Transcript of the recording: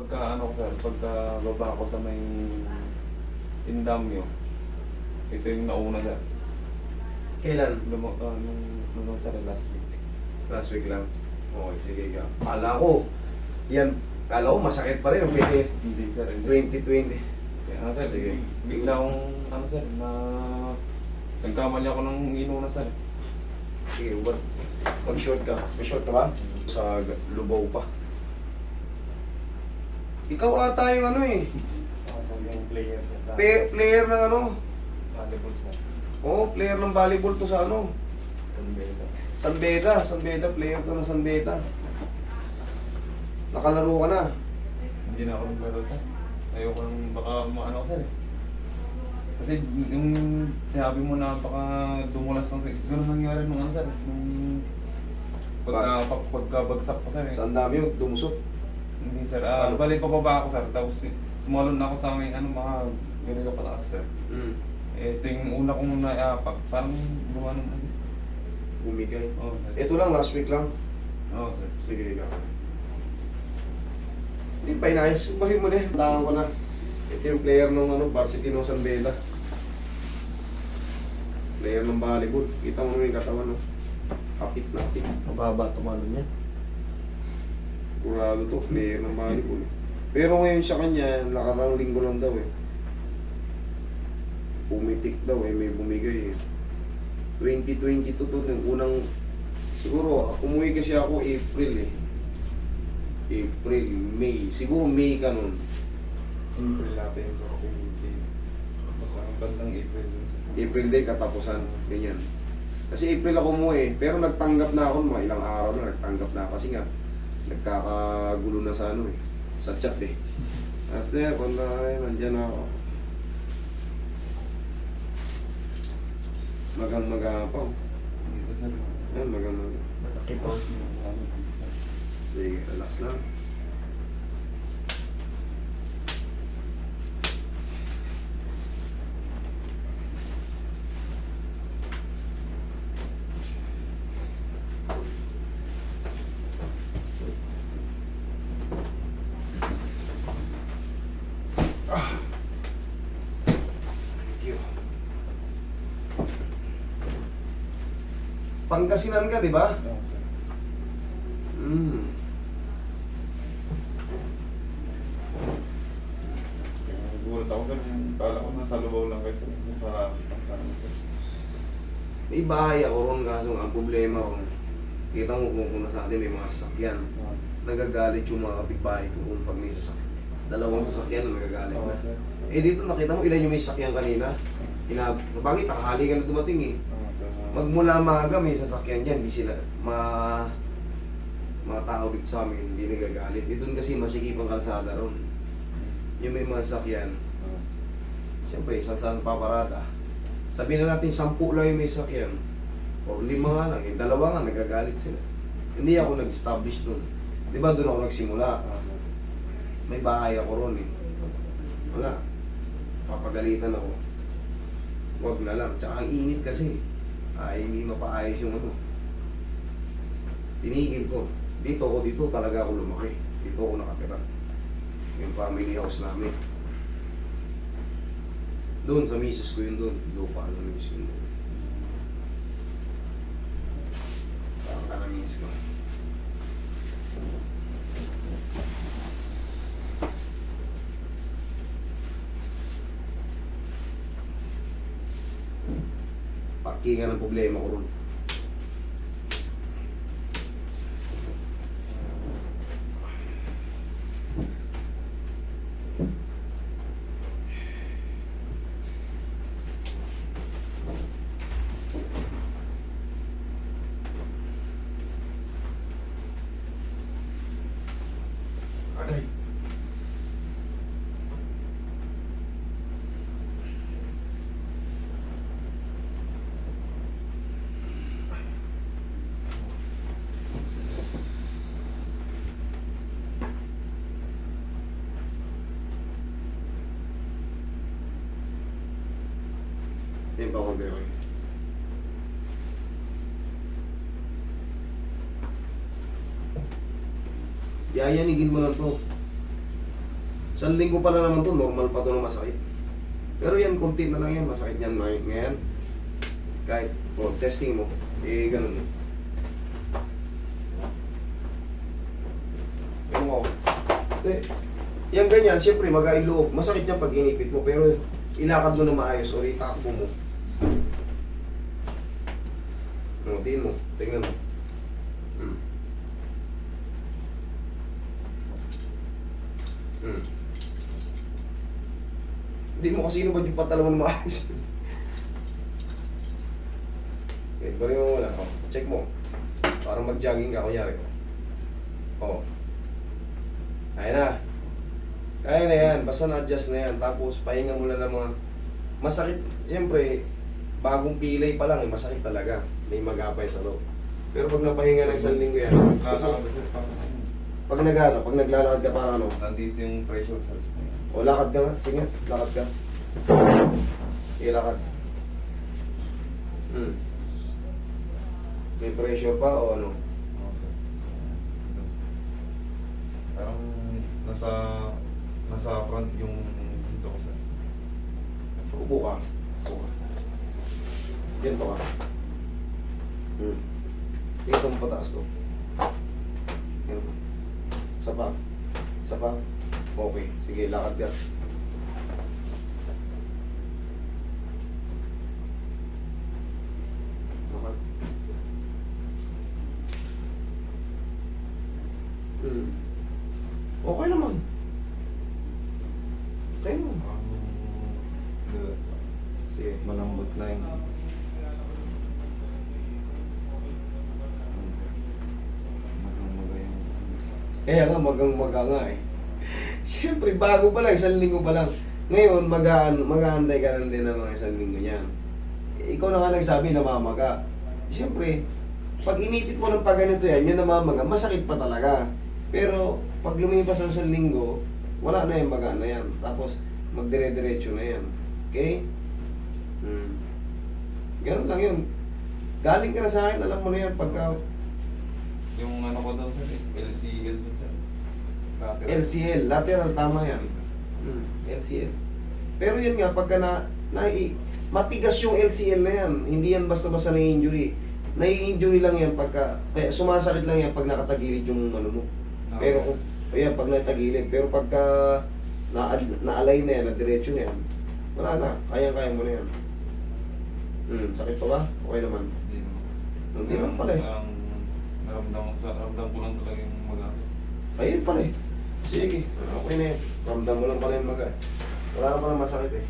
pagka ano ko sir, pagka baba ko sa may Indamyo, ito yung nauna sir. Kailan? Nung sir, last week. Last week lang. Okay, sige ka. Kala ko masakit pa rin ang Hindi sir, hindi. 2020. Kaya ano sir, Sige. bigla akong ano sir, na nagkamali ako ng inuna sir. Sige, mag-short ka. May short ka ba? Sa lubaw pa. Ikaw ata yung ano eh. Sabi yung player sir. Player ng ano. Volleyball sir. Oo, player ng volleyball to sa ano. San Beda, player to ng San Beda. Nakalaro ka na. Hindi na ako naglaro sir. Ayoko nang baka maano ko sir eh. Kasi yung sinabi mo na baka dumulas ng gano'n nangyari nung ano sir. Nung pagkabagsak ko sir eh. Saan dami yung dumusot? Hindi sir. Balik pababa ako sir. Tapos tumalon na ako sa aming ano mga ganito pataas sir. Ito yung una kong naiapak. Parang gumanon na. Bumigay. Oo sir. Ito lang, last week lang. Oo sir. Sige, ikaw. Hindi pa inayos. Bahin mo na. Tangan ko na. Ito yung player ng ano, varsity ng San Beda. Player ng volleyball. Kita mo yung katawan, no? Kapit na kapit. Mababa tumalo niya. Kurado to, player ng volleyball. Pero ngayon sa kanya, nakarang linggo lang daw eh. Pumitik daw eh, may bumigay eh. 2022 to, yung unang, siguro, umuwi kasi ako April eh. April, May. Siguro May ka nun. April natin sa community. Basta ang bandang April dun sir. April day, katapusan. Ganyan. Kasi April ako umuwi eh. Pero nagtanggap na ako, mga ilang araw na nagtanggap na. Kasi nga, nagkakagulo na sa ano eh. Sa chat eh. Master, kung nandyan na ako. Magang-magapaw. Dito sir. Ayan, magang-magapaw. Malaki pa. Sige, relax lang. Thank you. Pangasinan ka, di ba? Oo sir. Gulat ako sir. Kala ko nasa lubaw lang kayo sir. Para pang sana sir. May bahay ako ron, kaso ang problema ron, kita mo kung nasa atin may mga sasakyan. Nagagalit yung mga kapitbahay ko kung pag may sasakyan. Dalawang sasakyan na nagagalit Oo na. sir. Eh dito nakita mo ilan yung may sasakyan kanina? Bakit tanghali ka na dumating eh? Oo sir. Magmula maaga may sasakyan dyan, hindi sila, mga tao dito sa amin, hindi nagagalit. Eh doon kasi masikip ang kalsada ron. Yung may mga sasakyan, siyempre, saan paparada. Sabihin na natin, 10 lang yung may sasakyan. O 5 nga lang, 2 nga, nagagalit sila. Hindi ako nag-establish doon. Di ba doon ako nagsimula? May bahay ako ron eh. Wala. Papagalitan ako. Huwag na lang. Tsaka ang init kasi. Hindi mapaayos yung ano. Tinigil ko. Dito talaga ako lumaki. Dito ako nakatira. Yung family house namin. Doon, sa misis ko yun doon. Lupa ng misis ko doon. Saan ka na misis ko? Parkingan ang problema ko ron. Agay. Yan pa konti rin. Yayanigin mo lang to. Sa linggo pa na naman to, normal pa to na masakit. Pero yan, konti na lang yan, masakit yan ngayon. Kahit, testing mo, ganun yun. Yan mo. Yan ganyan, siyempre magain loob. Masakit yan pag inipit mo, pero ilakad mo na maayos o itakbo mo. Tingin mo, tingnan mo. Hindi mo kasi ba yung patalaman mo maayos. Okay, bari mo muna. Check mo. Parang mag-jogging ka, kunyari. Kaya na. Kaya na yan. Basta na-adjust na yan. Tapos, pahinga mo na ng mga masakit. Siyempre, bagong pilay pa lang, masakit talaga. May magapay sa loob. Pero pag napahinga ng isang linggo yan, pag naglalakad ka para ano, nandito yung pressure sa spine. o lakad ka nga, sige, lakad ka. Ilakad. May pressure pa o ano? Oo, sir. Parang nasa front yung dito ko, sir. Upo ka. Upo ka. Ganito ka. Isang pataas to. Ganito. Isa pa. Isa pa. Okay. Sige, lakad ka. Lakad. Okay naman. Okay naman. Sige. Malambot na yung Kaya nga, magang-maga nga eh. Siyempre, bago pa lang, isang linggo pa lang. Ngayon, mag-aantay ka lang din ng mga isang linggo niyan. Ikaw na nga nagsabi, namamaga. Siyempre, pag inipit mo ng pag ganito yan, yung namamaga, masakit pa talaga. Pero, pag lumipas ng isang linggo, wala na yung maga na yan. Tapos, magdire-diretso na yan. Okay? Ganun lang yun. Galing ka na sa akin, alam mo na yan, pagka yung ano ko daw, sir, LCL dun, sir. LCL, lateral, tama yan. LCL. Pero yun nga, pagka matigas yung LCL na yan, hindi yan basta-basta na-injury. Na-injury lang yan pagka, kaya sumasakit lang yan pag nakatagilid yung ano mo. Pero kung, ayan, pag nakatagilid. Pero pagka na-align na yan, na-diretso na yan, wala na, kaya-kaya mo na yan. Sakit pa ba? Okay naman. Hindi naman pala eh. Naramdam ko lang talaga yung mag-asa. Ayun pala eh. Sige, okay na yan. Ramdam mo lang pala yung maga. Wala na pala masakit eh.